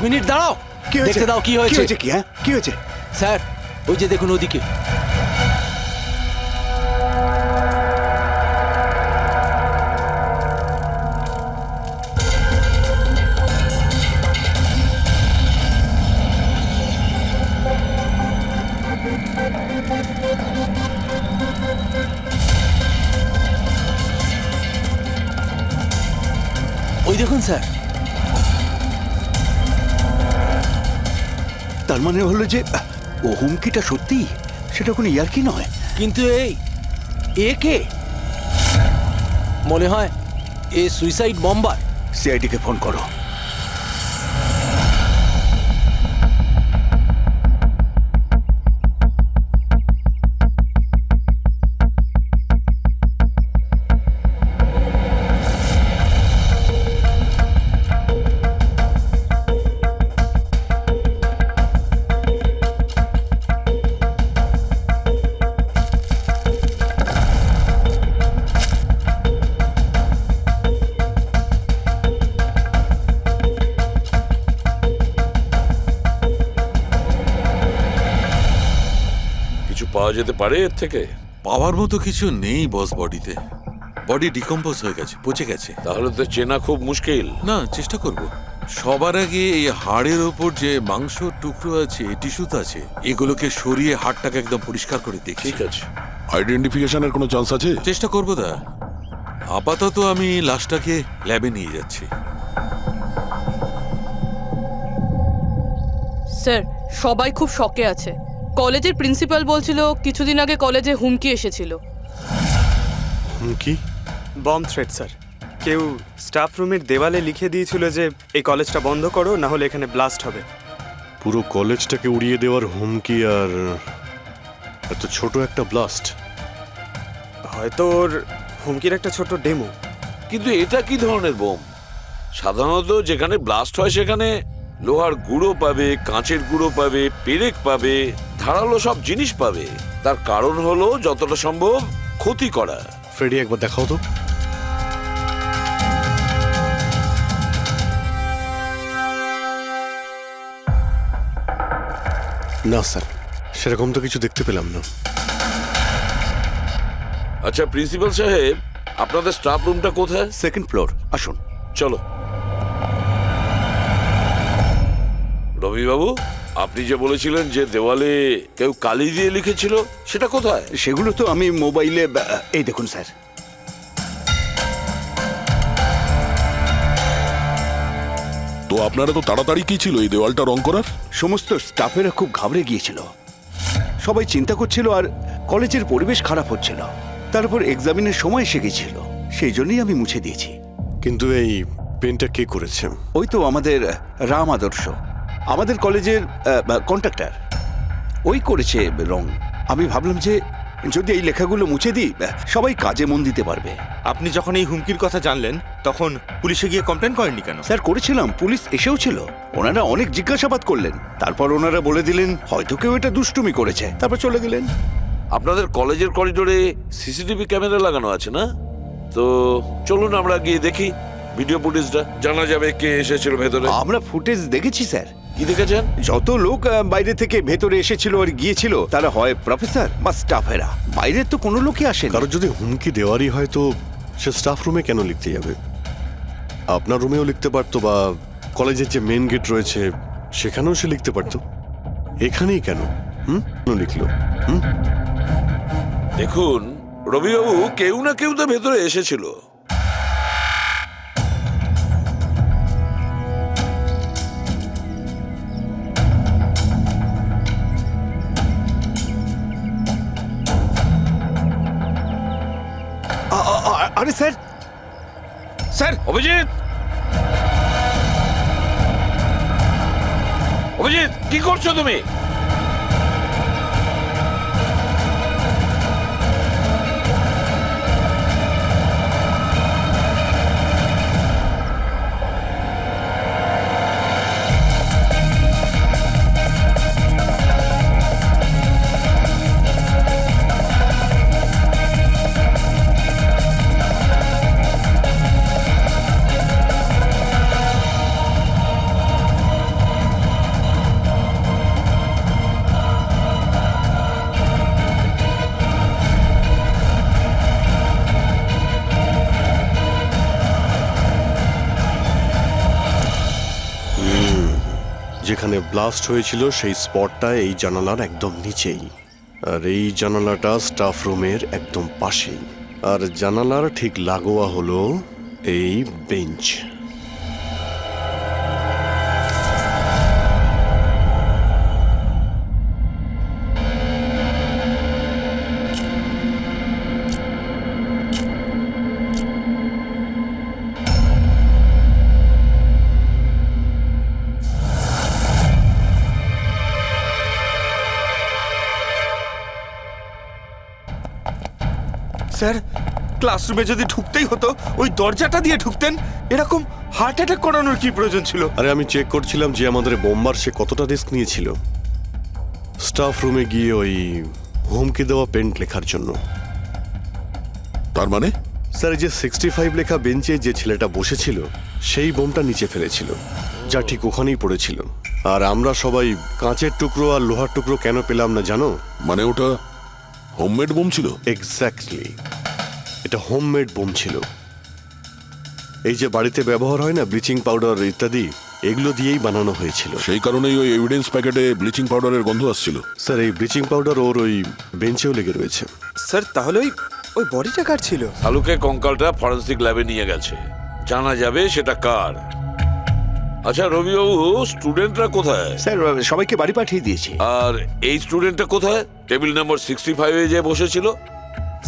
Minute দাঁড়াও, কি হয়েছে? দেখতে দাও কি হয়েছে। কি হ্যাঁ কি হয়েছে? স্যার ওই যে দেখুন ওদিকে। ওই দেখুন স্যার। তার মানে হলো যে ও হুমকিটা সত্যি, সেটা কোনো ইয়ার্কি নয়। কিন্তু এ কে? মনে হয় এ সুইসাইড বম্বার। সিআইডি কে ফোন করো। পাওয়া যেতে পারে এর থেকে? পাওয়ার মতো কিছু নেই বস, বডিতে। বডি ডিকম্পোজ হয়ে গেছে, পচে গেছে। তাহলে তো চেনা খুব মুশকিল। না, চেষ্টা করব। সবার আগে এই হাড়ের ওপর যে মাংস টুকরো আছে, টিস্যুত আছে, এগুলোকে সরিয়ে হাড়টাকে একদম পরিষ্কার করে দেখি। ঠিক আছে। আইডেন্টিফিকেশনের কোনো চান্স আছে? চেষ্টা করবো দা। আপাতত আমি লাশটাকে ল্যাবে নিয়ে যাচ্ছি। স্যার সবাই খুব শকে আছে। কলেজের প্রিন্সিপাল বলছিল কিছুদিন আগে কলেজে হুমকি এসেছিল। হুমকি? Bomb threat sir. কেউ স্টাফ রুমের দেওয়ালে লিখে দিয়েছিল যে এই কলেজটা বন্ধ করো, না হলে এখানে ব্লাস্ট হবে। পুরো কলেজটাকে উড়িয়ে দেওয়ার হুমকি, আর এত ছোট একটা ব্লাস্ট। হয়তো ওর হুমকির একটা ছোট ডেমো। কিন্তু এটা কি ধরনের বোম? সাধারণত যেখানে ব্লাস্ট হয় সেখানে লোহার গুঁড়ো পাবে, কাঁচের গুঁড়ো পাবে, পেরেক পাবে, ধারালো সব জিনিস পাবে। তার কারণ হলো যতটা সম্ভব ক্ষতি করা। ফ্রেডি, একবার দেখাও তো। না স্যার, সেরকম তো কিছু দেখতে পেলাম না। আচ্ছা প্রিন্সিপাল সাহেব, আপনাদের স্টাফ রুমটা কোথায়? সেকেন্ড ফ্লোর, আসুন। চলো। রবিবাবু, আপনি যে বলেছিলেন যে দেওয়ালে কেউ কালি দিয়ে লিখেছিল, সেটা কোথায়? সেগুলো তো আমি মোবাইলে, এই দেখুন স্যার। তো আপনারা তো তাড়াতাড়ি কি ছিল এই দেওয়ালটা রং করার? সমস্ত স্টাফেরা খুব ঘাবড়ে গিয়েছিল, সবাই চিন্তা করছিল, আর কলেজের পরিবেশ খারাপ হচ্ছিল। তারপর এক্সামিনের সময় এসে গেছিল, সেই জন্যই আমি মুছে দিয়েছি। কিন্তু এই পেনটা কে করেছে? ওই তো আমাদের রাম আদর্শ, আমাদের কলেজের কন্ট্রাক্টর, ওই করেছে রং। আমি ভাবলাম যে যদি এই লেখাগুলো মুছে দিই, সবাই কাজে মন দিতে পারবে। আপনি যখন এই হুমকির কথা জানলেন তখন পুলিশে গিয়ে কমপ্লেন করেননি কেন? স্যার করেছিলাম, পুলিশ এসেও ছিল, ওনারা অনেক জিজ্ঞাসাবাদ করলেন, তারপর ওনারা বলে দিলেন হয়তো কেউ এটা দুষ্টুমি করেছে, তারপর চলে গেলেন। আপনাদের কলেজের করিডোরে সিসিটিভি ক্যামেরা লাগানো আছে না? তো চলুন আমরা গিয়ে দেখি ভিডিও ফুটেজটা, জানা যাবে কে এসেছিল ভেতরে। আমরা ফুটেজ দেখেছি স্যার। কি দেখেছেন? যত লোক বাইরে থেকে ভেতরে এসেছিল আর গিয়েছিল, তারা হয় প্রফেসর বা স্টাফেরা, বাইরের তো কোনো লোকই আসেনি। কারণ যদি হুমকি দেওয়ারই হয় তো সে স্টাফ রুমে কেন লিখতে যাবে? আপনার রুমেও লিখতে পারতো, বা কলেজের যে মেন গেট রয়েছে সেখানেও সে লিখতে পারতো। এখানেই কেন লিখলো? দেখুন রবিবাবু, কেউ না কেউ তো ভেতরে এসেছিল। আরে স্যার, স্যার অভিজিৎ, অভিজিৎ কি করছো তুমি? যেখানে ব্লাস্ট হয়েছিল সেই স্পটটা এই জানালার একদম নিচেই, আর এই জানালাটা স্টাফ রুমের একদম পাশেই, আর জানালার ঠিক লাগোয়া হলো এই বেঞ্চ। স্যার, ক্লাসরুমে যদি ঢুকতেই হতো ওই দরজাটা দিয়ে ঢুকতেন। এরকম হার্ট অ্যাটাক করানোর কি প্রয়োজন ছিল? আরে আমি চেক করছিলাম যে আমাদের বোম্বার সে কতটা রিস্ক নিয়েছিল স্টাফ রুমে গিয়ে ওই হুমকি দেওয়া পেন্ট লেখার জন্য। তার মানে স্যার, এই যে 65 লেখা বেঞ্চে যে ছেলেটা বসেছিল সেই বোমটা নিচে ফেলেছিল, যা ঠিক ওখানেই পড়েছিল। আর আমরা সবাই কাঁচের টুকরো আর লোহার টুকরো কেন পেলাম না জানো? মানে ওটা হোমমেড বোম ছিল? এক্স্যাক্টলি, এটা হোমমেড বোম ছিল। এই যে বাড়িতে ব্যবহার হয় না ব্লিচিং পাউডার ইত্যাদি, এগুলো দিয়েই বানানো হয়েছিল। সেই কারণেই ওই এভিডেন্স প্যাকেটে ব্লিচিং পাউডারের গন্ধ আসছিল। স্যার, এই ব্লিচিং পাউডার ওর ওই বেঞ্চেও লেগে রয়েছে। স্যার, তাহলে ওই বডিটা কার ছিল? শালুকে কঙ্কালটা ফরেন্সিক ল্যাবে নিয়ে গেছে, জানা যাবে সেটা কার। আচ্ছা রবিবাবু, স্টুডেন্টরা কোথায়? স্যার, সবাইকে বাড়ি পাঠিয়ে দিয়েছি। আর এই স্টুডেন্টটা কোথায়? টেবিল নাম্বার 65-এ যে বসেছিল।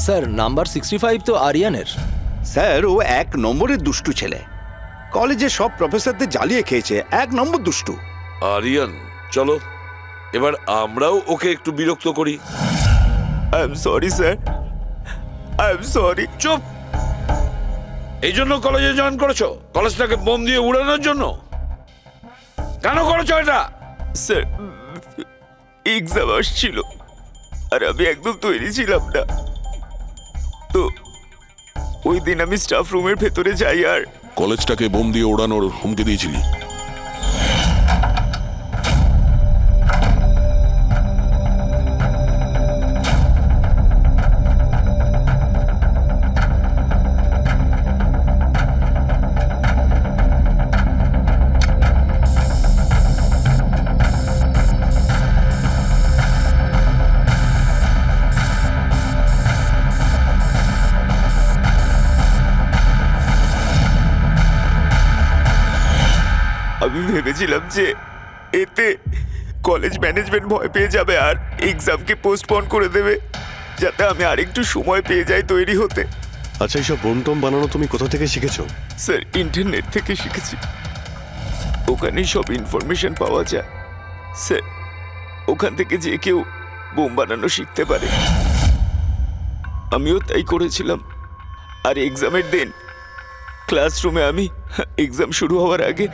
স্যার নাম্বার 65 তো আরিয়ানের। স্যার, ও 1 নম্বরের দুষ্টু ছেলে। কলেজে সব প্রফেসরদের জ্বালিয়ে খেয়েছে, 1 নম্বর দুষ্টু। আরিয়ান, চলো এবার আমরাও ওকে একটু বিরক্ত করি। I am sorry sir, I am sorry. চুপ! এই জন্য কলেজে জয়েন করেছো? কলেজটাকে বোম দিয়ে উড়ানোর জন্য? কেন করেছো এটা? স্যার, এক্সাম আসছিল আর আমি একদম তৈরি ছিলাম না, তো ওই দিন আমি স্টাফ রুমের ভেতরে যাই আর কলেজটাকে বোম দিয়ে ওড়ানোর হুমকি দিয়েছিলি? আমি ভেবেছিলাম যে এতে কলেজ ম্যানেজমেন্ট ভয় পেয়ে যাবে আর এক্সামকে পোস্টপোন করে দেবে, যাতে আমি আরেকটু সময় পেয়ে যাই তৈরি হতে। আচ্ছা, এইসব বোম টোম বানানো তুমি কোথা থেকে শিখেছো? স্যার, ইন্টারনেট থেকে শিখেছি, ওখানেই সব ইনফরমেশন পাওয়া যায়। স্যার, ওখান থেকে যে কেউ বোম বানানো শিখতে পারে। আমিও তাই করেছিলাম। আর এক্সামের দিন ক্লাসরুমে আমি এক্সাম শুরু হওয়ার আগে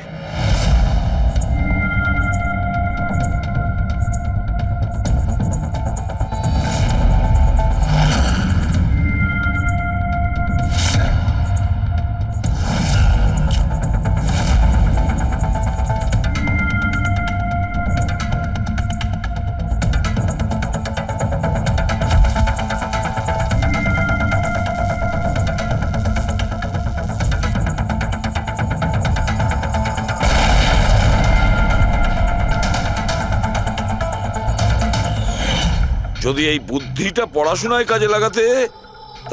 যদি এই বুদ্ধিটা পড়াশোনায় কাজে লাগাতে,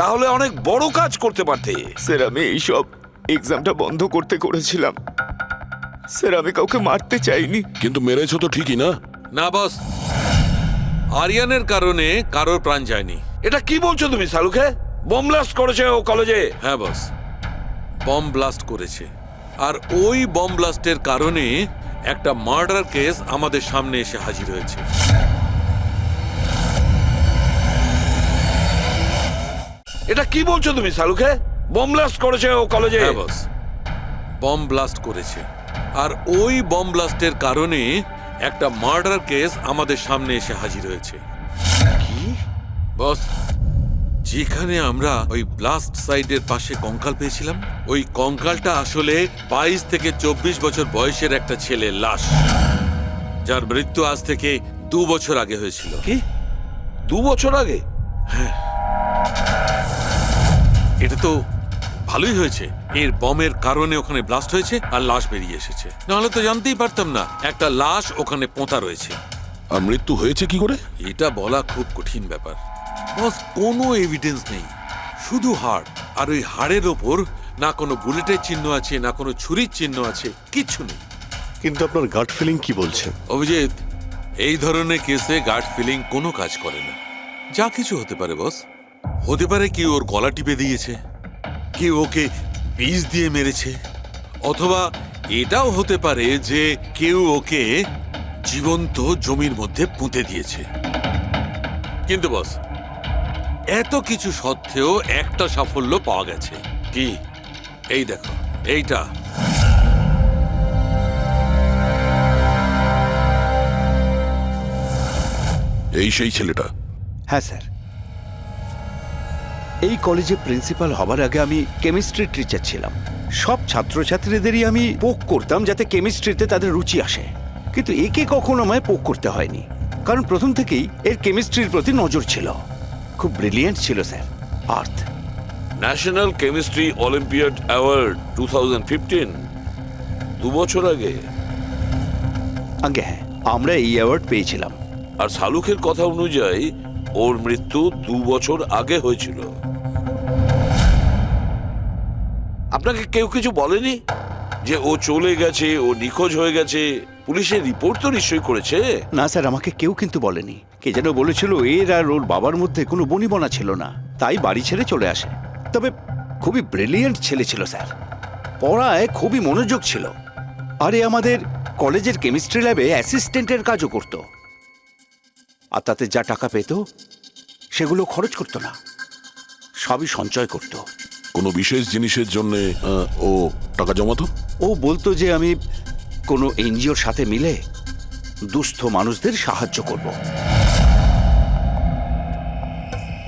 তাহলে অনেক বড় কাজ করতে পারতে। স্যার, আমি এইসব এক্সামটা বন্ধ করতে করেছিলাম। স্যার, আমি কাউকে মারতে চাইনি। কিন্তু মেরেছো তো ঠিকই না? না বস, আরিয়ানের কারণে কারোর প্রাণ যায়নি। এটা কি বলছো তুমি শালুকে? বোম ব্লাস্ট করেছে ও কলেজে? হ্যাঁ বস, বম ব্লাস্ট করেছে। আর ওই বম ব্লাস্টের কারণে একটা মার্ডার কেস আমাদের সামনে এসে হাজির হয়েছে। এটা কি বলছো তুমি শালুকে? বোম ব্লাস্ট করেছে ও কলেজে? হ্যাঁ বস, বম ব্লাস্ট করেছে। আর ওই বম ব্লাস্টের কারণে একটা মার্ডার কেস আমাদের সামনে এসে হাজির হয়েছে। কি বস, যেখানে আমরা ওই ব্লাস্ট সাইটের পাশে কঙ্কাল পেয়েছিলাম, ওই কঙ্কালটা আসলে 22 থেকে 24 বছর বয়সের একটা ছেলের লাশ, যার মৃত্যু আজ থেকে 2 বছর আগে হয়েছিল। কি 2 বছর আগে? এটা তো ভালোই হয়েছে এর বমের কারণে ওখানে ব্লাস্ট হয়েছে আর লাশ বেরিয়ে এসেছে, নাহলে তো জানতেই পারতাম না একটা লাশ ওখানে পোঁতা রয়েছে। আর মৃত্যু হয়েছে কি করে? এটা বলা খুব কঠিন ব্যাপার বস, কোনো এভিডেন্স নেই, শুধু হাড়, আর ওই হাড়ের ওপর না কোনো বুলেটের চিহ্ন আছে না কোনো ছুরির চিহ্ন আছে, কিচ্ছু নেই। কিন্তু আপনার গাট ফিলিং কি বলছে? অভিজিৎ, এই ধরনের কেসে গার্ড ফিলিং কোনো কাজ করে না। যা কিছু হতে পারে বস, হতে পারে কি ওর গলা টিপে দিয়েছে, কি ওকে বিষ দিয়ে মেরেছে, অথবা এটাও হতে পারে যে কেউ ওকে জীবন্ত জমির মধ্যে পুঁতে দিয়েছে। কিন্তু বস, এত কিছু সত্ত্বেও একটা সাফল্য পাওয়া গেছে। কি? এই দেখো, এইটা। এই সেই ছেলেটা? হ্যাঁ স্যার, এই কলেজে প্রিন্সিপাল হবার আগে আমি কেমিস্ট্রির টিচার ছিলাম। সব ছাত্রছাত্রীদেরই আমি পোক করতাম যাতে কেমিস্ট্রিতে তাদের রুচি আসে, কিন্তু একে কখনো আমায় পোক করতে হয়নি, কারণ প্রথম থেকেই এর কেমিস্ট্রির প্রতি নজর ছিল। খুব ব্রিলিয়েন্ট ছিল স্যার। আর্থ ন্যাশনাল কেমিস্ট্রি অলিম্পিয়াড অ্যাওয়ার্ড 2015, 2 বছর আগে। আগে হ্যাঁ, আমরা এই অ্যাওয়ার্ড পেয়েছিলাম। আর শালুকের কথা অনুযায়ী ওর মৃত্যু 2 বছর আগে হয়েছিল। আপনাকে কেউ কিছু বলেনি যে ও চলে গেছে, ও নিখোঁজ হয়ে গেছে? পুলিশের রিপোর্ট তো নিশ্চয়ই করেছে। না স্যার, আমাকে কেউ কিন্তু বলেনি। কে যেন বলেছিল এর আর ওর বাবার মধ্যে কোনো বনিবনা ছিল না, তাই বাড়ি ছেড়ে চলে আসে। তবে খুবই ব্রিলিয়েন্ট ছেলে ছিল স্যার, পড়ায় খুবই মনোযোগ ছিল। আরে আমাদের কলেজের কেমিস্ট্রি ল্যাবে অ্যাসিস্ট্যান্টের কাজও করত, আর তাতে যা টাকা পেত সেগুলো খরচ করতো না, সবই সঞ্চয় করত। কোনো বিশেষ জিনিসের জন্য ও টাকা জমাতো? ও বলতো যে আমি কোনো এনজিওর সাথে মিলে দুস্থ মানুষদের সাহায্য করব।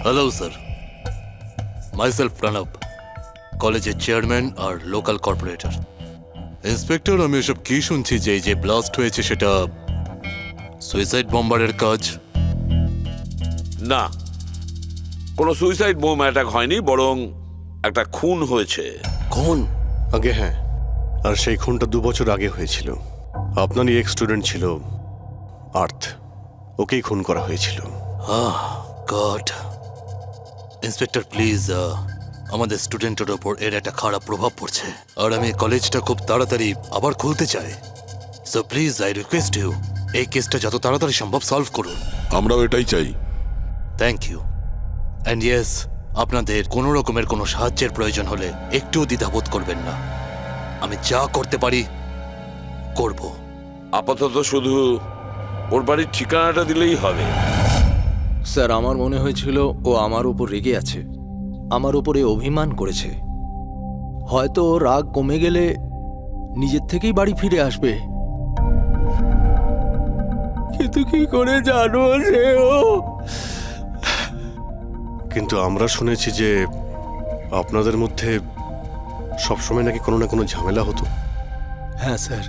হ্যালো স্যার, মাইসেলফ প্রণব, কলেজের চেয়ারম্যান আর লোকাল কর্পোরেটর। ইন্সপেক্টর, আমি এসব কি শুনছি যে এই যে ব্লাস্ট হয়েছে সেটা সুইসাইড বম্বারের কাজ? না, কোনো সুইসাইড বোম অ্যাটাক হয়নি, বরং একটা খুন হয়েছে। কোন? আগে হ্যাঁ, আর সেই খুনটা 2 বছর আগে হয়েছিল। আপনারই এক স্টুডেন্ট ছিল আর্থ, ওকেই খুন করা হয়েছিল। গড। ইন্সপেক্টর প্লিজ, আমাদের স্টুডেন্টের ওপর এর একটা খারাপ প্রভাব পড়ছে, আর আমি কলেজটা খুব তাড়াতাড়ি আবার খুলতে চাই। So please I request you, এই কেসটা যত তাড়াতাড়ি সম্ভব সলভ করুন। আমরাও এটাই চাই। Thank you. অ্যান্ড ইয়েস, আপনাদের কোনো রকমের কোনো সাহায্যের প্রয়োজন হলে একটুও দ্বিধাবোধ করবেন না, আমি যা করতে পারি করব। আপাতত শুধু ওর বাড়ির ঠিকানাটা দিলেই হবে। স্যার, আমার মনে হয়েছিল ও আমার উপর রেগে আছে, আমার উপরে অভিমান করেছে। হয়তো ওর রাগ কমে গেলে নিজের থেকেই বাড়ি ফিরে আসবে, কিন্তু কি করে জানো সে ও? কিন্তু আমরা শুনেছি যে আপনাদের মধ্যে সবসময় নাকি কোনো না কোনো ঝামেলা হতো। হ্যাঁ স্যার,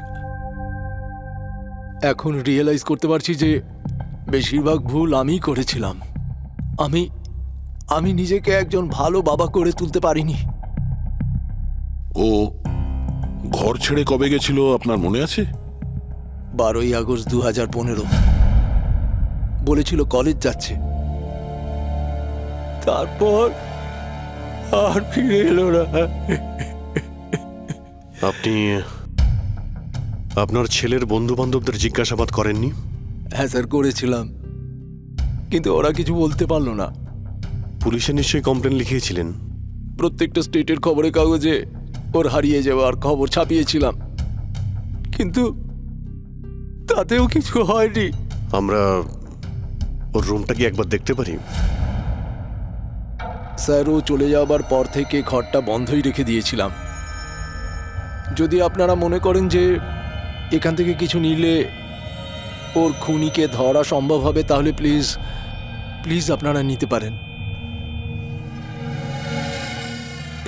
এখন রিয়েলাইজ করতে পারছি যে বেশিরভাগ ভুল আমিই করেছিলাম। আমি নিজেকে একজন ভালো বাবা করে তুলতে পারিনি। ও ঘর ছেড়ে কবে গেছিল আপনার মনে আছে? 12ই আগস্ট 2015। বলেছিল কলেজ যাচ্ছে, তারপর আর ফিরে এলো না। আপনি আপনার ছেলের বন্ধু বান্ধবদের জিজ্ঞাসাবাদ করেননি? হ্যাঁ স্যার, করেছিলাম, কিন্তু ওরা কিছু বলতে পারলো না। পুলিশে নিশ্চয়ই কমপ্লেন লিখিয়েছিলেন? প্রত্যেকটা স্টেটের খবরের কাগজে ওর হারিয়ে যাওয়ার খবর ছাপিয়েছিলাম, কিন্তু তাতেও কিছু হয়নি। আমরা ওর রুমটা কি একবার দেখতে পারি? স্যার, ও চলে যাওয়ার পর থেকে ঘরটা বন্ধই রেখে দিয়েছিলাম। যদি আপনারা মনে করেন যে এখান থেকে কিছু নিলে ওর খুনিকে ধরা সম্ভব হবে, তাহলে প্লিজ প্লিজ আপনারা নিতে পারেন।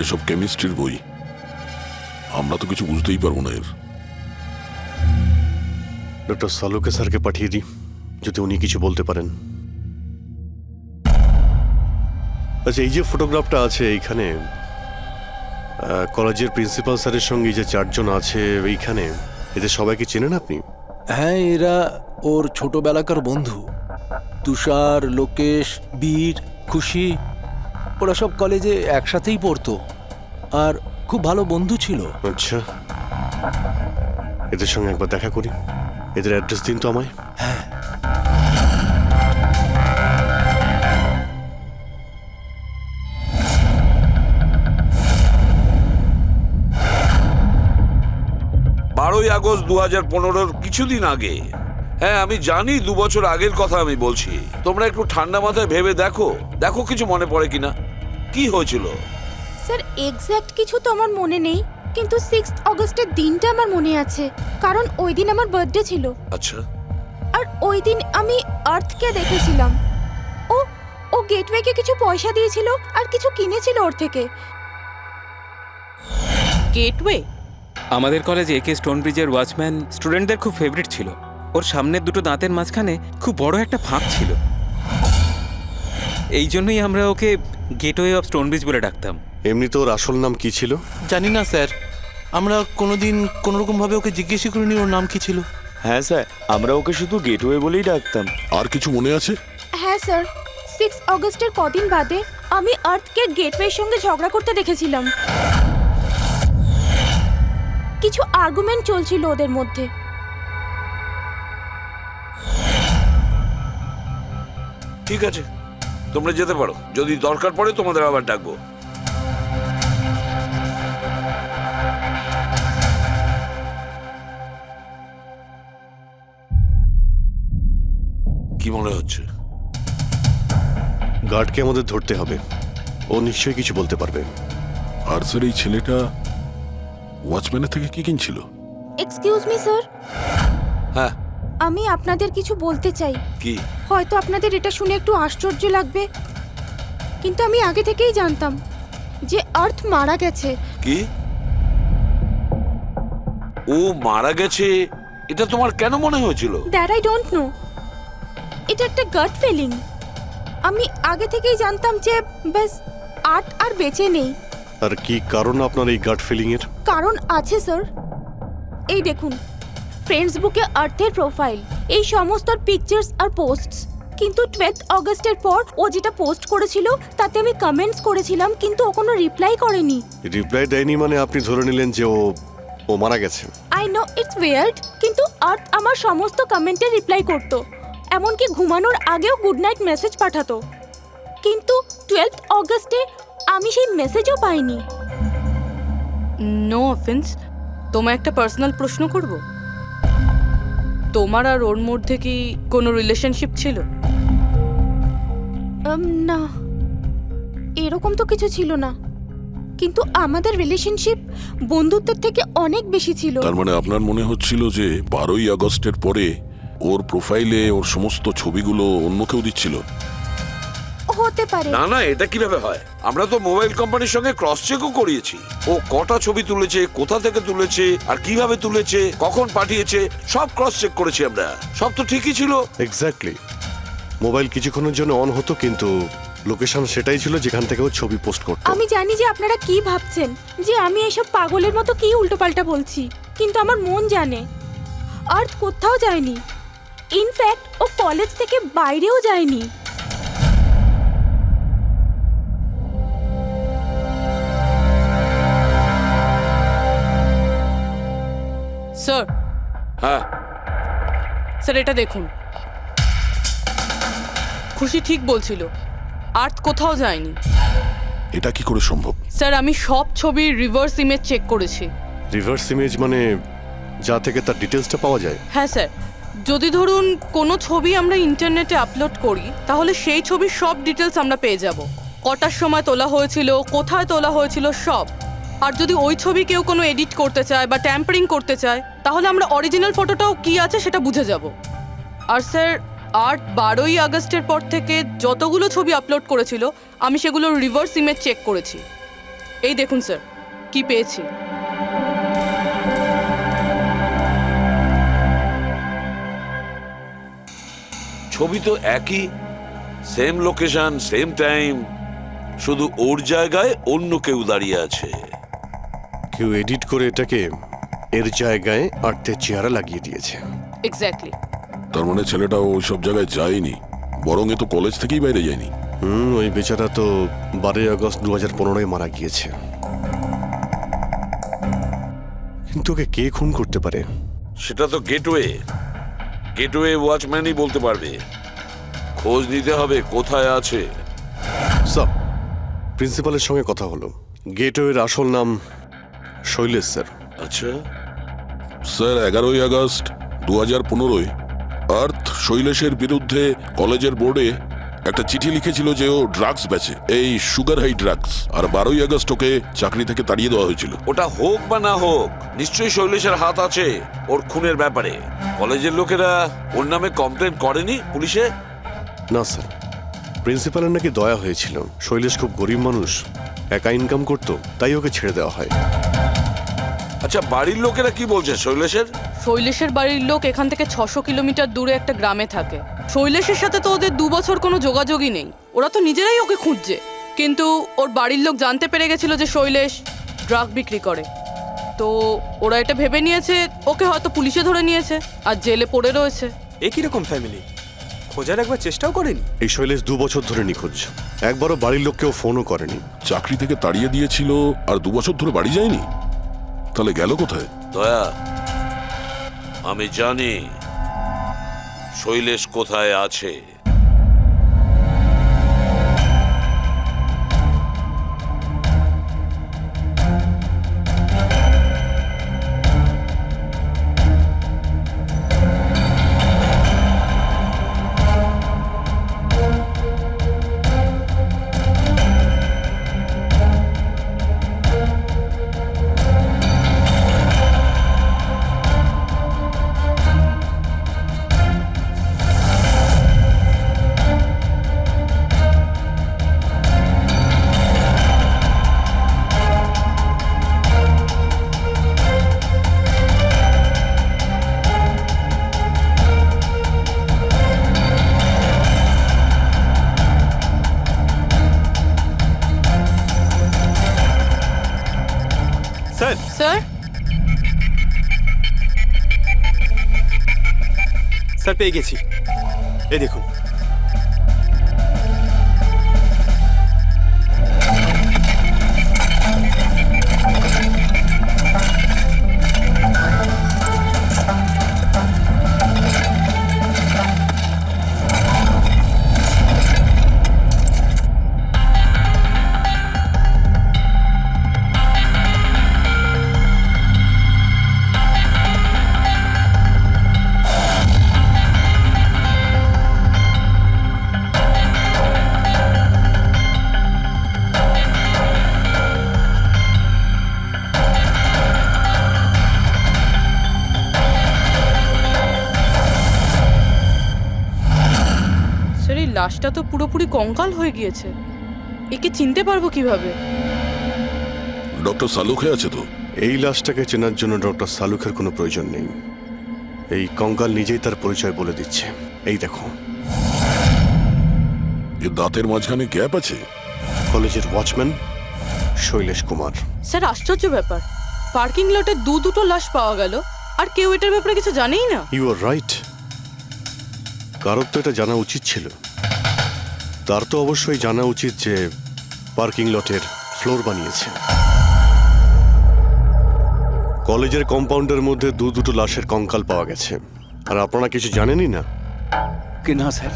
এসব কেমিস্ট্রির বই, আমরা তো কিছু বুঝতেই পারবো না এর। ডক্টর সালুকে স্যারকে পাঠিয়ে দিই, যদি উনি কিছু বলতে পারেন। আচ্ছা, এই যে ফটোগ্রাফটা আছে এইখানে, কলেজের প্রিন্সিপাল স্যারের সঙ্গে যে 4 জন আছে এইখানে, এদের সবাইকে চেনেন আপনি? হ্যাঁ, এরা ওর ছোটবেলাকার বন্ধু। তুষার, লোকেশ, বীর, খুশি, ওরা সব কলেজে একসাথেই পড়তো আর খুব ভালো বন্ধু ছিল। আচ্ছা, এদের সঙ্গে একবার দেখা করি। এদের অ্যাড্রেস দিন তো আমায়। হ্যাঁ, বারোই আগস্ট 2015 কিছুদিন আগে। হ্যাঁ, আমি জানি 2 বছর আগের কথা আমি বলছি। তোমরা একটু ঠান্ডা মাথায় ভেবে দেখো, দেখো কিছু মনে পড়ে কিনা। কি হয়েছিল? স্যার এক্স্যাক্ট কিছু তো আমার মনে নেই, কিন্তু 6 অগস্টের দিনটা আমার মনে আছে, কারণ ওই দিন আমার বার্থডে ছিল। আচ্ছা, আর ওই দিন আমি আর্থকে দেখেছিলাম। ও ও গেটওয়েকে কিছু পয়সা দিয়েছিল আর কিছু কিনেছিল ওর থেকে। গেটওয়ে? আমাদের কলেজে একে স্টোনব্রিজের ওয়াচম্যান স্টুডেন্টদের খুব ফেভারিট ছিল। ওর সামনের দুটো দাঁতের মাঝখানে খুব বড় একটা ফাঁক ছিল। এই জন্যই আমরা ওকে গেটওয়ে অফ স্টোনব্রিজ বলে ডাকতাম। এমনিতে ওর আসল নাম কি ছিল? জানি না স্যার, আমরা কোনোদিন কোনোরকমভাবে ওকে জিজ্ঞেসই করিনি ওর নাম কি ছিল। হ্যাঁ স্যার, আমরা ওকে শুধু গেটওয়ে বলেই ডাকতাম। আর কিছু মনে আছে? হ্যাঁ স্যার, 6 অগস্টের কদিন বাদে আমি আর্থকে গেটওয়ের সঙ্গে ঝগড়া করতে দেখেছিলাম। কিছু আর্গুমেন্ট চলছিল ওদের মধ্যে। ঠিক আছে, তোমরা যেতে পারো। যদি দরকার পড়ে তোমাদের আবার ডাকবো। কি মনে হচ্ছে? গার্ডকে আমাদের ধরতে হবে, ও নিশ্চয়ই কিছু বলতে পারবে। আর স্যার, এই ছেলেটা ওয়াচম্যানের থেকে কি কিনছিল? এক্সকিউজ মি স্যার, হ্যাঁ, আমি আপনাদের কিছু বলতে চাই। কি? হয়তো আপনাদের এটা শুনে একটু আশ্চর্য লাগবে, কিন্তু আমি আগে থেকেই জানতাম যে আর্থ মারা গেছে। কি? ও মারা গেছে এটা তোমার কেন মনে হয়েছিল? দ্যাট আই ডোন্ট নো, এটা একটা গাট ফিলিং। আমি আগে থেকেই জানতাম যে ব্যাস আর্থ আর বেঁচে নেই। আর কি কারণ আপনার এই গাট ফিলিং এর? কারণ আছে স্যার, এই দেখুন ফেসবুকে আর্থের প্রোফাইল, এই সমস্ত পিকচার্স আর পোস্টস। কিন্তু 12 অগস্টের পর ও যেটা পোস্ট করেছিল তাতে আমি কমেন্টস করেছিলাম, কিন্তু ও কোনো রিপ্লাই করেনি। রিপ্লাই দেয়নি মানে আপনি ধরে নিলেন যে ও মারা গেছে? আই নো ইটস উইয়ার্ড, কিন্তু আর্থ আমার সমস্ত কমেন্টে রিপ্লাই করতো, এমনকি ঘুমানোর আগেও গুড নাইট মেসেজ পাঠাতো। কিন্তু 12 অগস্টে আমি সেই মেসেজও পাইনি। নো অফেন্স, তোমায় একটা পার্সোনাল প্রশ্ন করব। তোমার আর ওর মধ্যে কি কোনো রিলেশনশিপ ছিল? না, এরকম তো কিছু ছিল না, কিন্তু আমাদের রিলেশনশিপ বন্ধুত্বের থেকে অনেক বেশি ছিল। তার মানে আপনার মনে হচ্ছিল যে 12ই আগস্টের পরে ওর প্রোফাইলে ওর সমস্ত ছবিগুলো অন্য কেউ দিচ্ছিল? হতে পারে। না না, এটা কিভাবে হয়? আমরা তো মোবাইল কোম্পানির সঙ্গে ক্রস চেকও করিয়েছি। ও কটা ছবি তুলেছে, কোথা থেকে তুলেছে, আর কিভাবে তুলেছে, কখন পাঠিয়েছে, সব ক্রস চেক করেছি আমরা। সব তো ঠিকই ছিল। এক্স্যাক্টলি, মোবাইল কিছুক্ষণের জন্য অন হতো, কিন্তু লোকেশন সেটাই ছিল যেখান থেকে ও ছবি পোস্ট করতো। আমি জানি যে আপনারা কি ভাবছেন, যে আমি এসব পাগলের মতো কি উল্টোপাল্টা বলছি, কিন্তু আমার মন জানে আর্থ কোথাও যায়নি। ইনফ্যাক্ট ও কলেজ থেকে বাইরেও যায়নি। স্যার, হ্যাঁ, স্যার এটা দেখুন, খুশি ঠিক বলছিল, আর্থ কোথাও যায়নি। এটা কি করে সম্ভব? স্যার, আমি সব ছবির রিভার্স ইমেজ চেক করেছি। রিভার্স ইমেজ মানে যা থেকে তার ডিটেলসটা পাওয়া যায়? হ্যাঁ স্যার, যদি ধরুন কোনো ছবি আমরা ইন্টারনেটে আপলোড করি, তাহলে সেই ছবির সব ডিটেলস আমরা পেয়ে যাব। কটার সময় তোলা হয়েছিল, কোথায় তোলা হয়েছিল, সব। আর যদি ওই ছবি কেউ কোনো এডিট করতে চায় বা ট্যাম্পারিং করতে চায়, তাহলে আমরা অরিজিনাল ফটোটাও কি আছে সেটা বুঝে যাব। আর স্যার, আর্ট 12ই আগস্টের পর থেকে যতগুলো ছবি আপলোড করেছিল, আমি সেগুলোর রিভার্স ইমেজ চেক করেছি। এই দেখুন স্যার, কি পেয়েছি। ছবি তো একই, সেম লোকেশন, সেম টাইম, শুধু ওর জায়গায় অন্য কেউ দাঁড়িয়ে আছে। কেউ এডিট করে এটাকে এর জায়গায় আর্থের চেহারা লাগিয়ে দিয়েছে। এক্স্যাক্টলি। তার মানে ছেলেটা ওই সব জায়গায় যায়নি, বরং এ তো কলেজ থেকেই বাইরে যায়নি। ওই বেচারা তো 12 আগস্ট 2015 মারা গিয়েছে। কিন্তু ওকে কে খুন করতে পারে? সেটা তো গেটওয়ে ওয়াচম্যানই বলতে পারবে। খোঁজ নিতে হবে কোথায় আছে। স্যার, প্রিন্সিপালের সঙ্গে কথা হলো। গেটওয়ের আসল নাম শৈলেশ স্যার। আচ্ছা, স্যার 11ই আগস্ট 2015 আর্থ শৈলেশের বিরুদ্ধে কলেজের বোর্ডে একটা চিঠি লিখেছিল যে ও ড্রাগস বেচে, এই সুগার হাই ড্রাগস। আর 12ই আগস্ট ওকে চাকরি থেকে তাড়িয়ে দেওয়া হয়েছিল। ওটা হোক বা না হোক, নিশ্চয়ই শৈলেশের হাত আছে ওর খুনের ব্যাপারে। কলেজের লোকেরা ওর নামে কমপ্লেন করেনি পুলিশে? না স্যার, প্রিন্সিপালের নাকি দয়া হয়েছিল। শৈলেশ খুব গরিব মানুষ, একা ইনকাম করতো, তাই ওকে ছেড়ে দেওয়া হয়। আচ্ছা, বাড়ির লোকেরা কি বলছে শৈলেশের? শৈলেশের বাড়ির লোক এখান থেকে 600 কিলোমিটার দূরে একটা গ্রামে থাকে। শৈলেশের সাথে তো ওদের 2 বছর কোনো যোগাযোগই নেই। ওরা তো নিজেরাই ওকে খুঁজছে। কিন্তু ওর বাড়ির লোক জানতে পেরে গেছিল যে শৈলেশ ড্রাগ বিক্রি করে। তো ওরা এটা ভেবে নিয়েছে ওকে হয়তো পুলিশে ধরে নিয়েছে আর জেলে পড়ে রয়েছে। এ কিরকম ফ্যামিলি? খোঁজার একবার চেষ্টাও করেনি? এই শৈলেশ 2 বছর ধরে নিখোঁজ। একবারও বাড়ির লোককেও ফোনও করেনি। চাকরি থেকে তাড়িয়ে দিয়েছিল আর 2 বছর ধরে বাড়ি যায়নি। তাহলে গেল কোথায়? দয়া, আমি জানি শৈলেশ কোথায় আছে। স্যার, স্যার, স্যার পেয়ে গেছি। এই দেখুন। স্যার, এই লাশটা তো পুরোপুরি কঙ্কাল হয়ে গিয়েছে। একে চিনতে পারবো কিভাবে? ডক্টর সালুখে আছে তো? এই লাশটাকে চেনার জন্য ডক্টর সালুখের কোনো প্রয়োজন নেই। এই কঙ্কাল নিজেই তার পরিচয় বলে দিচ্ছে। এই দেখো, এর দাঁতের মাঝখানে গ্যাপ আছে। কলেজের ওয়াচম্যান শৈলেশ কুমার। স্যার, আশ্চর্য ব্যাপার, পার্কিং লটে দুটো লাশ পাওয়া গেল আর কেউ এটার ব্যাপারে কিছু জানেই না। You are right. কারোর তো এটা জানা উচিত ছিল। তার তো অবশ্যই জানা উচিত যে পার্কিং লটের ফ্লোর বানিয়েছে। কলেজের কম্পাউন্ডের মধ্যে দুটো লাশের কঙ্কাল পাওয়া গেছে, আর আপনারা কিছু জানেনই না। কি না স্যার?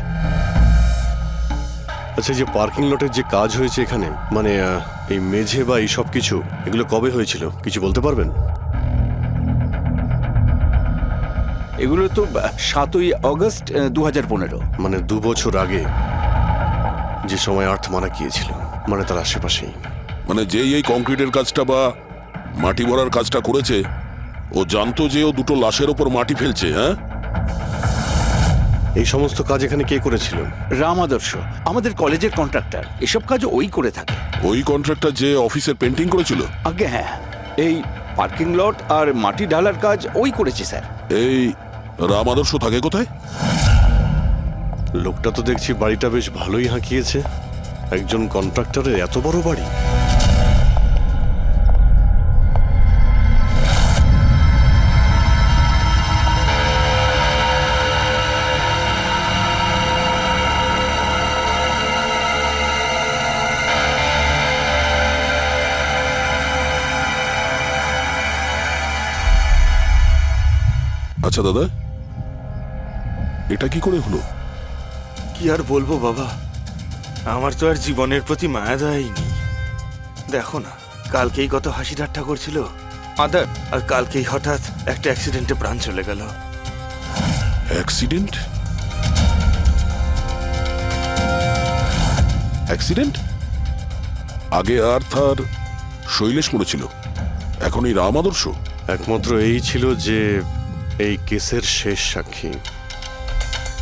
আচ্ছা, যে পার্কিং লটের যে কাজ হয়েছে এখানে, মানে এই মেঝে বা এই সব কিছু, এগুলো কবে হয়েছিল কিছু বলতে পারবেন? এগুলো তো 7ই আগস্ট 2015। মানে 2 বছর আগে, যে সময় আর্থ মারা গিয়েছিল, মানে তার আশেপাশেই। মানে যেই এই কংক্রিটের কাজটা বা মাটি ভরার কাজটা করেছে, ও জানতো যে ও 2টো লাশের ওপর মাটি ফেলছে। হ্যাঁ, এই সমস্ত কাজ এখানে কে করেছিল? রাম আদর্শ, আমাদের কলেজের কন্ট্রাক্টর। এসব কাজ ওই করে থাকে। ওই কন্ট্রাক্টর যে অফিসের পেন্টিং করেছিল? আগে হ্যাঁ, এই পার্কিং লট আর মাটি ঢালার কাজ ওই করেছে স্যার। এই রাম আদর্শ থাকে কোথায়? লোকটা তো দেখছি বাড়িটা বেশ ভালোই হাঁকিয়েছে। একজন কন্ট্রাক্টরের এত বড় বাড়ি। আচ্ছা দাদা, এটা কি করে হলো? কি আর বলবো বাবা, আমার তো আর জীবনের প্রতি মায়া দয়াই নেই। দেখো না, কালকেই কত হাসি ঠাট্টা করছিল আদার, আর কালকেই হঠাৎ একটা অ্যাক্সিডেন্টে প্রাণ চলে গেল। অ্যাক্সিডেন্ট? অ্যাক্সিডেন্ট? আগে আর্থ আর শৈলেশ মরেছিল, এখন এই রাম আদর্শ। একমাত্র এই ছিল যে এই কেসের শেষ সাক্ষী।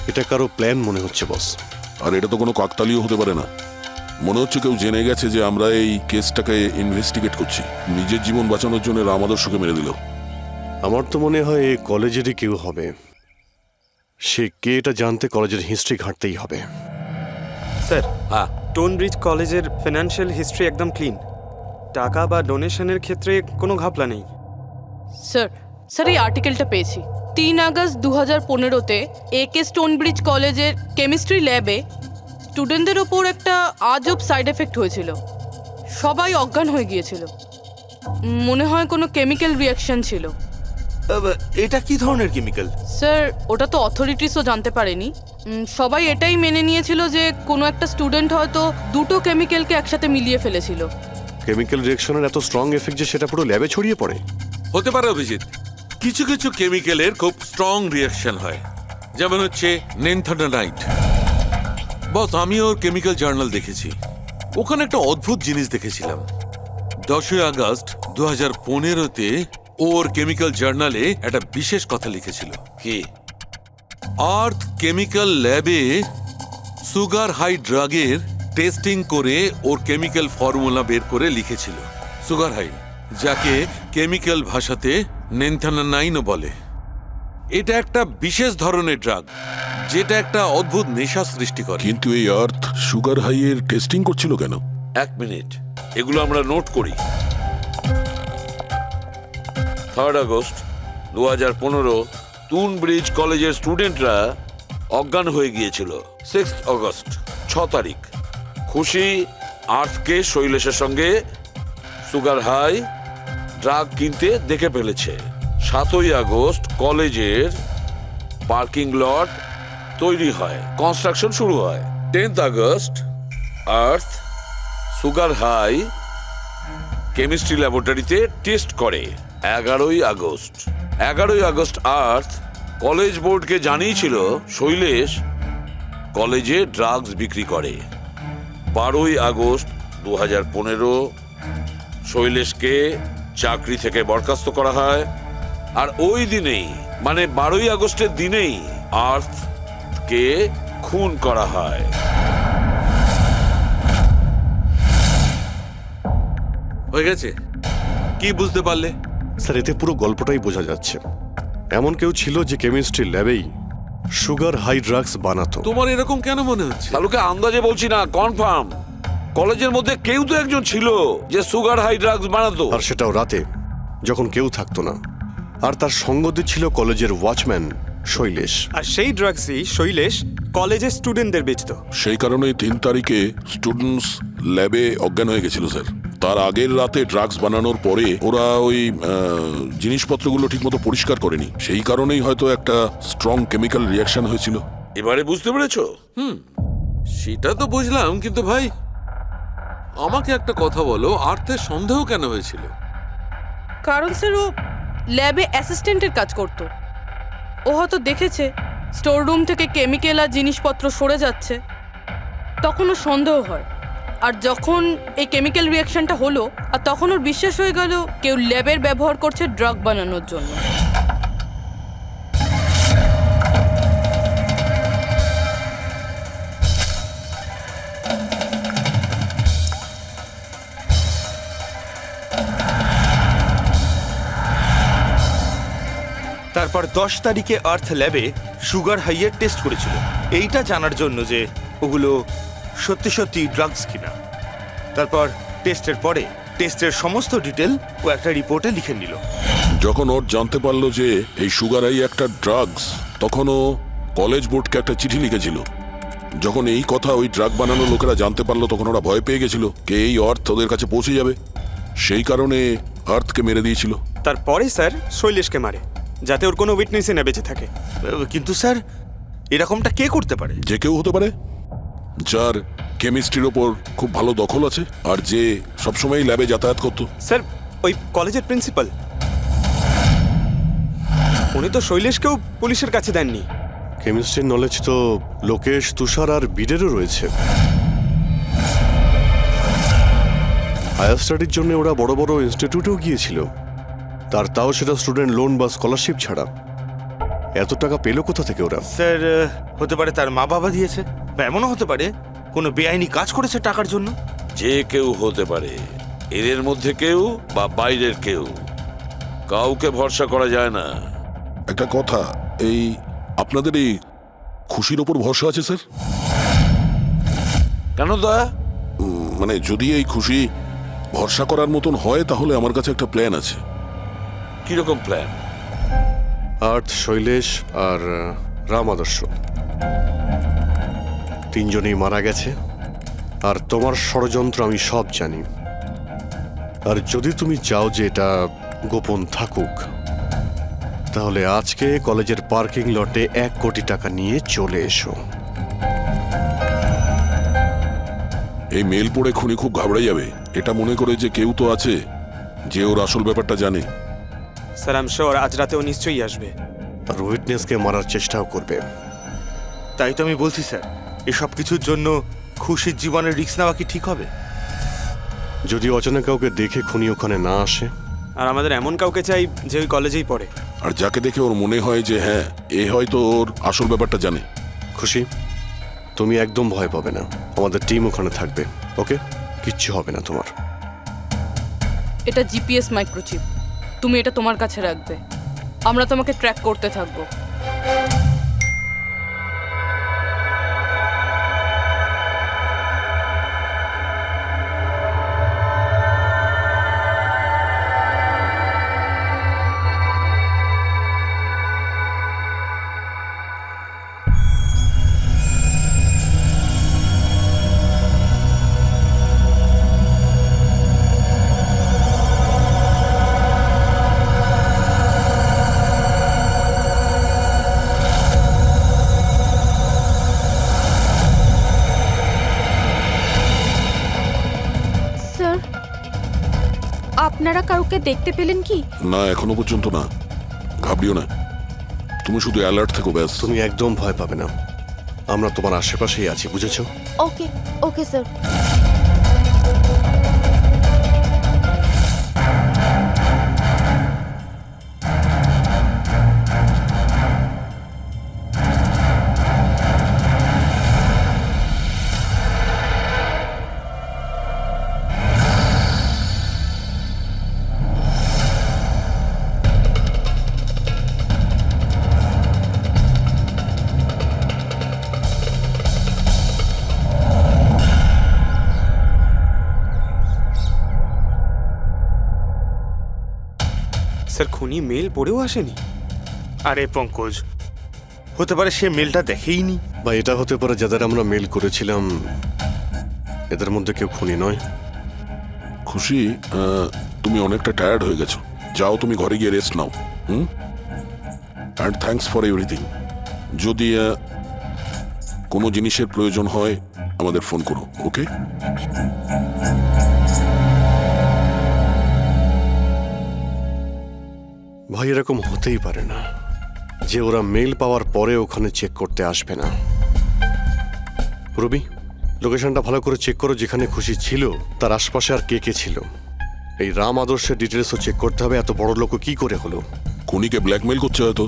এটা কারো প্ল্যান মনে হচ্ছে বস। আর এটা তো কোনো কাকতালীয় হতে পারে না। মনে হচ্ছে কেউ জেনে গেছে যে আমরা এই কেসটাকে ইনভেস্টিগেট করছি, নিজের জীবন বাঁচানোর জন্য রাম আদর্শকে মেরে দিল। আমার তো মনে হয় এই কলেজেরই কেউ হবে। সে কে এটা জানতে কলেজের হিস্ট্রি ঘাঁটতেই হবে। স্যার, হ্যাঁ, স্টোনব্রিজ কলেজের ফিনান্সিয়াল হিস্ট্রি একদম ক্লিন। টাকা বা ডোনেশনের ক্ষেত্রে কোনো ঘাপলা নেই। স্যার এই আর্টিকেলটা পেয়েছি। 3 আগস্ট 2015-তে একে স্টোনব্রিজ কলেজের কেমিস্ট্রি ল্যাবে স্টুডেন্টদের ওপর একটা আজব সাইড এফেক্ট হয়েছিল। সবাই অজ্ঞান হয়ে গিয়েছিল। মনে হয় কোনো কেমিক্যাল রিয়াকশন ছিল। এটা কি ধরনের কেমিক্যাল? স্যার ওটা তো অথরিটিসও জানতে পারেনি। সবাই এটাই মেনে নিয়েছিল যে কোনো একটা স্টুডেন্ট হয়তো দুটো কেমিক্যালকে একসাথে মিলিয়ে ফেলেছিল। কেমিক্যাল রিঅ্যাকশনের এত স্ট্রং এফেক্ট যে সেটা পুরো ল্যাবে ছড়িয়ে পড়ে। হতে পারে অভিজিৎ, কিছু কিছু কেমিক্যালের খুব স্ট্রং রিয়াকশন হয়, যেমন হচ্ছে নেনথানাইট। বস, আমি ওর কেমিক্যাল জার্নাল দেখেছি, ওখানে একটা অদ্ভুত জিনিস দেখেছিলাম। 10 আগস্ট 2015-তে ওর কেমিক্যাল জার্নালে একটা বিশেষ কথা লিখেছিল। কি? আর্থ কেমিক্যাল ল্যাবে সুগার হাই ড্রাগের টেস্টিং করে ওর কেমিক্যাল ফর্মুলা বের করে লিখেছিল সুগার হাই, যাকে কেমিক্যাল ভাষাতে নেনথানাইনও বলে। এটা একটা বিশেষ ধরনের ড্রাগ যেটা একটা অদ্ভুত নেশা সৃষ্টি করে। কিন্তু এই আর্থ সুগার হাইয়ের টেস্টিং করছিল কেন? 1 মিনিট, এগুলো আমরা নোট করি। 3 আগস্ট 2015 স্টোনব্রিজ কলেজের স্টুডেন্টরা অজ্ঞান হয়ে গিয়েছিল। 6 আগস্ট 6 তারিখ খুশি আর্থকে শৈলেশের সঙ্গে সুগার হাই ড্রাগ কিনতে দেখে ফেলেছে। 7 আগস্ট কলেজের পার্কিং লট তৈরি হয়, কনস্ট্রাকশন শুরু হয়। 10 আগস্ট আর্থ সুগার হাই কেমিস্ট্রি ল্যাবরেটরিতে টেস্ট করে। 11 আগস্ট আর্থ কলেজ বোর্ডকে জানিয়েছিল শৈলেশ কলেজে ড্রাগস বিক্রি করে। 12 আগস্ট 2015 শৈলেশকে চাকরি থেকে বরখাস্ত করা হয়। আর ওই দিনেই, মানে 12 আগস্টের দিনেই আর্থকে খুন করা হয়। হয়ে গেছে? কি বুঝতে পারলে? স্যার, এতে পুরো গল্পটাই বোঝা যাচ্ছে। এমন কেউ ছিল যে কেমিস্ট্রি ল্যাবেই সুগার হাই ড্রাগস বানাতো। তোমার এরকম কেন মনে হচ্ছে? তাহলে আন্দাজে বলছি না, কনফার্ম কলেজের মধ্যে কেউ তো একজন ছিল যে সুগার হাই ড্রাগস বানাতো। আর সেটাও রাতে, যখন কেউ থাকতো না। আর তার সঙ্গ দিচ্ছিল কলেজের ওয়াচম্যান শৈলেশ। আর সেই ড্রাগসই শৈলেশ কলেজের স্টুডেন্টদের বেচতো। সেই কারণে 3 তারিখে স্টুডেন্টস ল্যাবে অজ্ঞান হয়ে গেছিল স্যার। তার আগের রাতে ড্রাগস বানানোর পরে ওরা ওই জিনিসপত্রগুলো ঠিকমতো পরিষ্কার করেনি, সেই কারণেই হয়তো একটা স্ট্রং কেমিক্যাল রিয়াকশন হয়েছিল। এবারে বুঝতে পেরেছো? সেটা তো বুঝলাম, কিন্তু ভাই আমাকে একটা কথা বলো, আর্থের সন্দেহ কেন হয়েছিল? কারণ স্যার ও ল্যাবে অ্যাসিস্ট্যান্টের কাজ করতো। ও হয়তো দেখেছে স্টোর রুম থেকে কেমিক্যাল আর জিনিসপত্র সরে যাচ্ছে, তখন ওর সন্দেহ হয়। আর যখন এই কেমিক্যাল রিয়াকশনটা হলো, আর তখন ওর বিশ্বাস হয়ে গেল কেউ ল্যাবের ব্যবহার করছে ড্রাগ বানানোর জন্য। তারপর 10 তারিখে আর্থ ল্যাবে সুগার হাইয়ের টেস্ট করেছিল, এইটা জানার জন্য যে ওগুলো সত্যি সত্যি ড্রাগস কিনা। তারপর টেস্টের পরে টেস্টের সমস্ত ডিটেল ও একটা রিপোর্টে লিখে নিল। যখন ওর জানতে পারলো যে এই সুগার হাই একটা ড্রাগস, তখন ও কলেজ বোর্ডকে একটা চিঠি লিখেছিল। যখন এই কথা ওই ড্রাগ বানানো লোকেরা জানতে পারলো, তখন ওরা ভয় পেয়ে গেছিল কে এই আর্থ ওদের কাছে পৌঁছে যাবে, সেই কারণে আর্থকে মেরে দিয়েছিল। তারপরে স্যার শৈলেশকে মারে। যাতে ওর কোনো উইটনেসই না বেঁচে থাকে। কিন্তু স্যার এরকমটা কে করতে পারে? যে কেউ হতে পারে, যার কেমিস্ট্রির ওপর খুব ভালো দখল আছে আর যে সবসময় ল্যাবে যাতায়াত করতো। স্যার ওই কলেজের প্রিন্সিপাল, উনি তো শৈলেশকেও পুলিশের কাছে দেননি। কেমিস্ট্রির নলেজ তো লোকেশ, তুষার আর বীরেরও রয়েছে। হায়ার স্টাডির জন্য ওরা বড় বড় ইনস্টিটিউটেও গিয়েছিল, তাও সেটা স্টুডেন্ট লোন বা স্কলারশিপ ছাড়া। এত টাকা পেলো কোথা থেকে ওরা? স্যার হতে পারে তার মা বাবা দিয়েছে, বা এমনও হতে পারে কোনো বেআইনি কাজ করেছে টাকার জন্য। যে কেউ হতে পারে, এদের মধ্যে কেউ বা বাইরের কেউ, কাউকে ভরসা করা যায় না। একটা কথা, এই আপনাদের এই খুশির ওপর ভরসা আছে স্যার? কেন দয়া? মানে যদি এই খুশি ভরসা করার মতন হয় তাহলে আমার কাছে একটা প্ল্যান আছে। কিরকম প্ল্যান? আর্থ, শৈলেশ আর রাম আদর্শ তিনজনেই মারা গেছে, আর তোমার ষড়যন্ত্র আমি সব জানি। আর যদি তুমি চাও যে এটা গোপন থাকুক, তাহলে আজকে কলেজের পার্কিং লটে 1 কোটি টাকা নিয়ে চলে এসো। এই মেল পড়ে খুনি খুব ঘাবড়ে যাবে, এটা মনে করে যে কেউ তো আছে যে ওর আসল ব্যাপারটা জানে। স্যার আই এম শিওর আজ রাতেও নিশ্চয়ই আসবে। আর উইটনেসকে মারার চেষ্টাও করবে। তাই তো আমি বলছি স্যার, এসব কিছুর জন্য খুশির জীবনের রিস্ক নেওয়া কি ঠিক হবে? যদি অচেনা কাউকে দেখে খুনি ওখানে না আসে। আর আমাদের এমন কাউকে চাই যে ওই কলেজেই পড়ে। আর যাকে দেখে ওর মনে হয় যে হ্যাঁ এ হয়তো ওর আসল ব্যাপারটা জানে। খুশি, তুমি একদম ভয় পাবে না, আমাদের টিম ওখানে থাকবে। ওকে, কিচ্ছু হবে না তোমার। এটা জিপিএস মাইক্রোচিপ, তুমি এটা তোমার কাছে রাখবে, আমরা তোমাকে ট্র্যাক করতে থাকবো। স্যার, আপনারা কাউকে দেখতে পেলেন কি? না, এখনো পর্যন্ত না। ঘাবড়িও না, তুমি শুধু অ্যালার্ট থেকো ব্যাস। তুমি একদম ভয় পাবে না, আমরা তোমার আশেপাশেই আছি, বুঝেছো? ওকে ওকে স্যার। স্যার খুনি মেল পড়েও আসেনি? আরে পঙ্কজ, হতে পারে সে মেলটা দেখেইনি। বা এটা হতে পারে যাদের আমরা মেল করেছিলাম এদের মধ্যে কেউ খুনি নয়। খুশি, তুমি অনেকটা টায়ার্ড হয়ে গেছো, যাও তুমি ঘরে গিয়ে rest now. And thanks for everything. যদি কোনো জিনিসের প্রয়োজন হয় আমাদের ফোন করো, ওকে? ভাই এরকম হতেই পারে না যে ওরা মেল পাওয়ার পরে ওখানে চেক করতে আসবে না। রবি, লোকেশনটা ভালো করে চেক করো, যেখানে খুশি ছিল তার আশপাশে আর কে কে ছিল। এই রাম আদর্শের ডিটেলসও চেক করতে হবে, এত বড় লোক কি করে হলো। খুনিকে ব্ল্যাকমেল করছে হয়তো।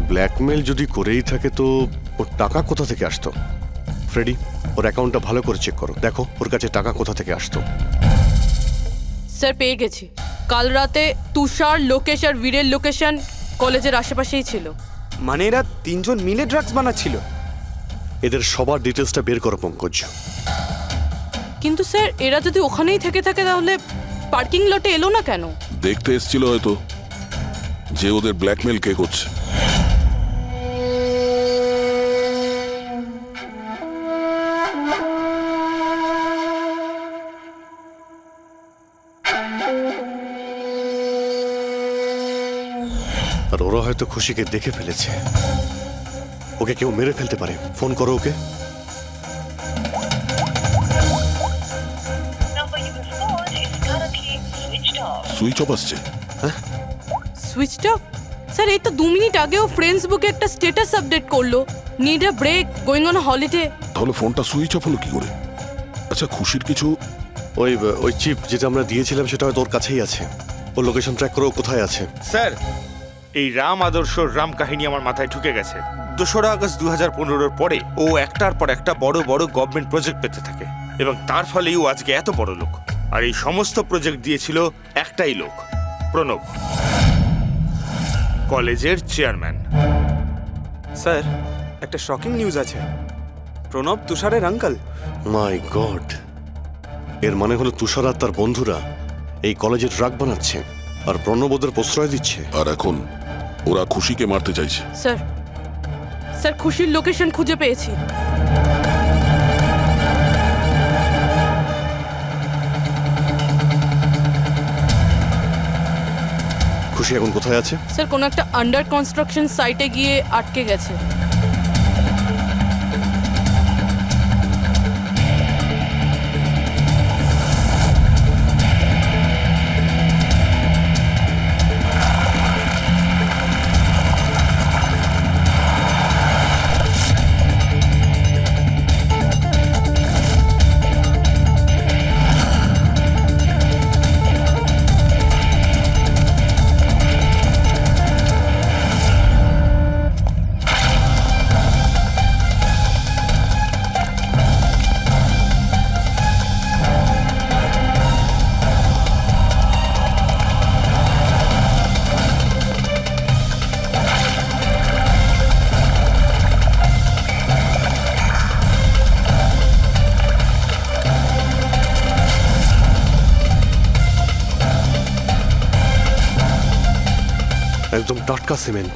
ব্ল্যাকমেল যদি করেই থাকে তো ওর টাকা কোথা থেকে আসতো? ফ্রেডি, ওর অ্যাকাউন্টটা ভালো করে চেক করো, দেখো ওর কাছে টাকা কোথা থেকে আসতো। স্যার পেয়ে গেছি, কাল রাতে তুষার, লোকেশ আর বীরের লোকেশন কলেজের আশেপাশেই ছিল। মানে এরা তিনজন মিলে ড্রাগস বানাচ্ছিল? এদের সবার ডিটেলসটা বের করো পঙ্কজ। কিন্তু স্যার এরা যদি ওখানেই থেকে থাকে তাহলে পার্কিং লটে এলো না কেন? দেখতে এসেছিল হয়তো যে ওদের ব্ল্যাকমেল কে করছে। আর ওরা হয়তো খুশিকে দেখে ফেলেছে। ওকে কেউ মেরে ফেলতে পারে। ফোন করো ওকে। সুইচ অফ আসছে। Switched off? স্যার এই তো 2 মিনিট আগেও ফেসবুকে একটা স্ট্যাটাস আপডেট করলো, need a break, going on holiday. তাহলে ফোনটা সুইচ অফ হলো কি করে? আচ্ছা, খুশির কিছু ওই চিপ যেটা আমরা দিয়েছিলাম সেটা হয়তো ওর কাছেই আছে। ও লোকেশন ট্র্যাক করে ও কোথায় আছে। স্যার, এই রাম আদর্শর রাম কাহিনী আমার মাথায় ঢুকে গেছে। 2রা আগস্ট 2015-র পরে ও একটার পর একটা বড় বড় গভর্নমেন্ট প্রজেক্ট পেতে থাকে এবং তার ফলেই ও আজকে এত বড় লোক। আর এই সমস্ত প্রজেক্ট দিয়েছিল একটাই লোক, প্রণব, কলেজের চেয়ারম্যান। স্যার, একটা শকিং নিউজ আছে। প্রণব তুষারের আঙ্কেল। মাই গড, এর মানে হলো তুষার আর তার বন্ধুরা এই কলেজে ড্রাগ বানাচ্ছে আর প্রণব ওদের প্রশ্রয় দিচ্ছে। আর এখন ওরা খুশিকে মারতে চাইছে। স্যার, স্যার খুশির লোকেশন খুঁজে পেয়েছি। খুশি এখন কোথায় আছে? স্যার কোনো একটা আন্ডার কনস্ট্রাকশন সাইটে গিয়ে আটকে গেছে। একদম টাটকা সিমেন্ট।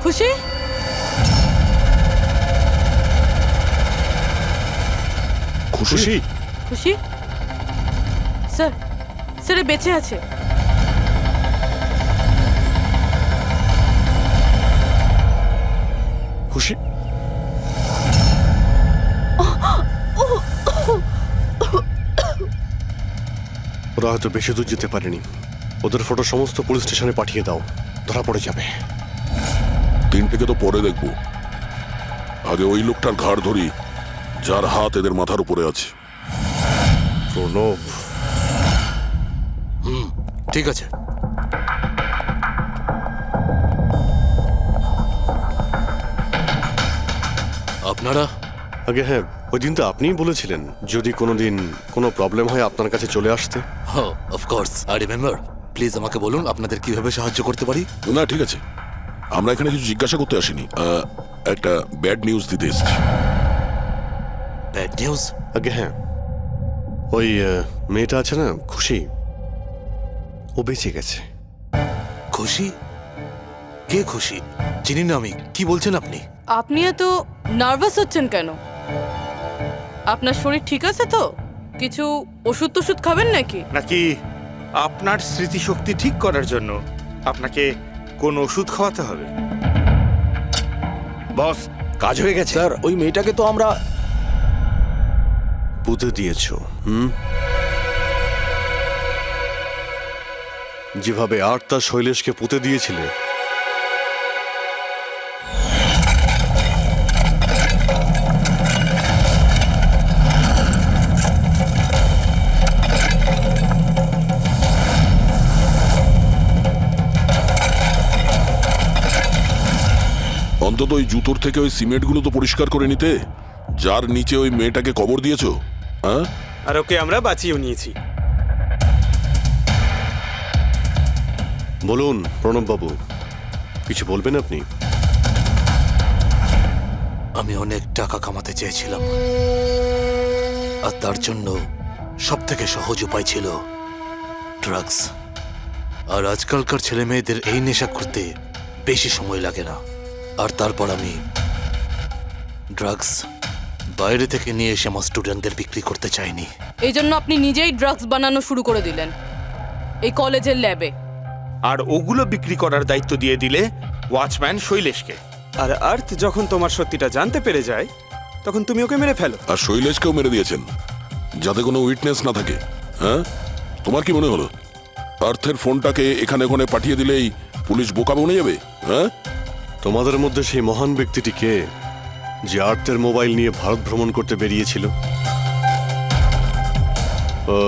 খুশি? খুশি? খুশি? স্যার, স্যার এ বেঁচে আছে। খুশি? ওরা হয়তো বেশি দূর যেতে পারেনি। ওদের ফটো সমস্ত পুলিশ স্টেশনে পাঠিয়ে দাও, ধরা পড়ে যাবে। 3টেকে তো পরে দেখবো, আগে ওই লোকটার ঘাড় ধরি যার হাত এদের মাথার উপরে আছে। প্রণব। ঠিক আছে। আপনারা? আগে হ্যাঁ, ওই দিন তো আপনিই বলেছিলেন যদি কোনোদিন কোনো প্রবলেম হয় আপনার কাছে চলে আসতে। হ্যাঁ, অফকোর্স আই রিমেম্বার। প্লিজ আমাকে বলুন আপনাদের কিভাবে সাহায্য করতে পারি। না ঠিক আছে, আমরা এখানে কিছু জিজ্ঞাসা করতে আসিনি, একটা ব্যাড নিউজ দিতে এসেছি। Bad news? আগে হ্যাঁ, ওই মেয়েটা আছে না খুশি, ও বেঁচে গেছে। খুশি? কে খুশি? চিনি না আমি। কি বলছেন আপনি? আপনি এত নার্ভাস হচ্ছেন কেন? আপনার শরীর ঠিক আছে তো? কিছু ওষুধ টষুধ খাবেন নাকি? নাকি আপনার স্মৃতিশক্তি ঠিক করার জন্য আপনাকে কোন ওষুধ খাওয়াতে হবে? বস, কাজ হয়ে গেছে। স্যার ওই মেয়েটাকে তো আমরা পুঁতে দিয়েছ। যেভাবে আর তার শৈলেশকে পুঁতে দিয়েছিলে, অন্তত ওই জুতোর থেকে ওই সিমেন্টগুলো তো পরিষ্কার করে নিতে, যার নিচে ওই মেয়েটাকে কবর দিয়েছো। হ্যাঁ, আর ওকে আমরা বাঁচিয়েও নিয়েছি। বলুন প্রণব বাবু, কিছু বলবেন আপনি? আমি অনেক টাকা কামাতে চেয়েছিলাম, আর তার জন্য সব থেকে সহজ উপায় ছিল ড্রাগস। আর আজকালকার ছেলে মেয়েদের এই নেশা করতে বেশি সময় লাগে না। আর তারপর আমি ড্রাগস বাইরে থেকে নিয়ে এসে আমার স্টুডেন্টদের বিক্রি করতে চাইনি। এই জন্য আপনি নিজেই ড্রাগস বানানো শুরু করে দিলেন এই কলেজের ল্যাবে। আর ওগুলো বিক্রি করার দায়িত্ব দিয়ে দিলে ওয়াচম্যান শৈলেশকে। আর আর্থ যখন তোমার সত্যিটা জানতে পেরে যায় তখন তুমি ওকে মেরে ফেলো। আর শৈলেশকেও মেরে দিয়েছেন যাতে কোনো উইটনেস না থাকে। হ্যাঁ, তোমার কি মনে হলো আর্থের ফোনটাকে এখানে ওখানে পাঠিয়ে দিলেই পুলিশ বোকা বনে যাবে? হ্যাঁ, তোমাদের মধ্যে সেই মহান ব্যক্তিটি কে যে আর্থের মোবাইল নিয়ে ভারত ভ্রমণ করতে বেরিয়েছিল? ও,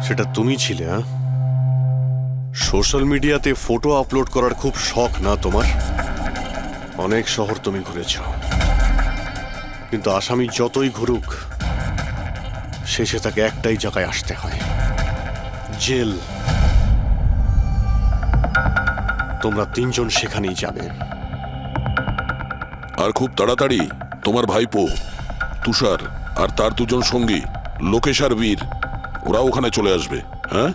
সেটা তুমি ছিলে? হ্যাঁ, সোশ্যাল মিডিয়াতে ফটো আপলোড করার খুব শখ না তোমার? অনেক শহর তুমি ঘুরেছ, কিন্তু আসামি যতই ঘুরুক শেষে তাকে একটাই জায়গায় আসতে হয়, জেল। তোমরা তিনজন সেখানেই যাবে। আর খুব তাড়াতাড়ি তোমার ভাইপো তুষার আর তার দুজন সঙ্গী লোকেশ আর বীর ওরা ওখানে চলে আসবে। হ্যাঁ,